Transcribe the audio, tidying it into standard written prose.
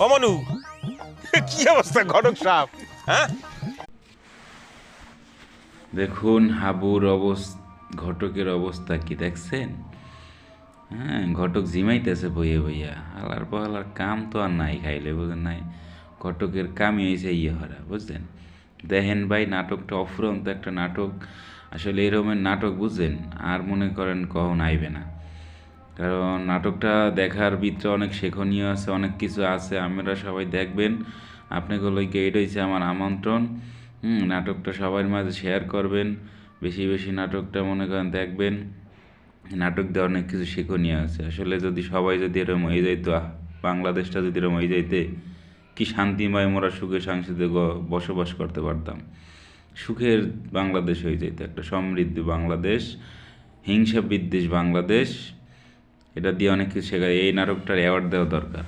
অমনু, কি অবস্থা ঘটক সাহেব? হ্যাঁ, দেখুন হাবুর ঘটকের অবস্থা কি দেখছেন? হ্যাঁ, ঘটক জিমাইতেছে বইয়ে বইয়া, হালার পহালার কাম তো আর নাই, খাইলে বুঝেন নাই। ঘটকের কামই হয়েছে ইয়ে হরা, বুঝলেন? দেখেন ভাই, নাটকটা অফুরন্ত একটা নাটক। আসলে এরকমের নাটক বুঝছেন আর মনে করেন কখন আইবে না। কারণ নাটকটা দেখার ভিতরে অনেক শেখনীয় আছে, অনেক কিছু আছে, আপনারা সবাই দেখবেন। আপনাগুলোকে এটা হচ্ছে আমার আমন্ত্রণ। নাটকটা সবার মাঝে শেয়ার করবেন, বেশি বেশি নাটকটা মনে করেন দেখবেন। নাটক দিয়ে অনেক কিছু শিক্ষণীয় আছে। আসলে যদি সবাই যদি এরকম হয়ে যাইতো, বাংলাদেশটা যদি এরকম হয়ে যাইতে, কি শান্তিময় মোরা সুখে শান্তিতে বসবাস করতে পারতাম। সুখের বাংলাদেশ হয়ে যাইতো, একটা সমৃদ্ধ বাংলাদেশ, হিংসা বিদ্বেষ বাংলাদেশ। এটা দিয়ে অনেক কিছু শেখা, এই নাটকটার অ্যাওয়ার্ড দেওয়া দরকার।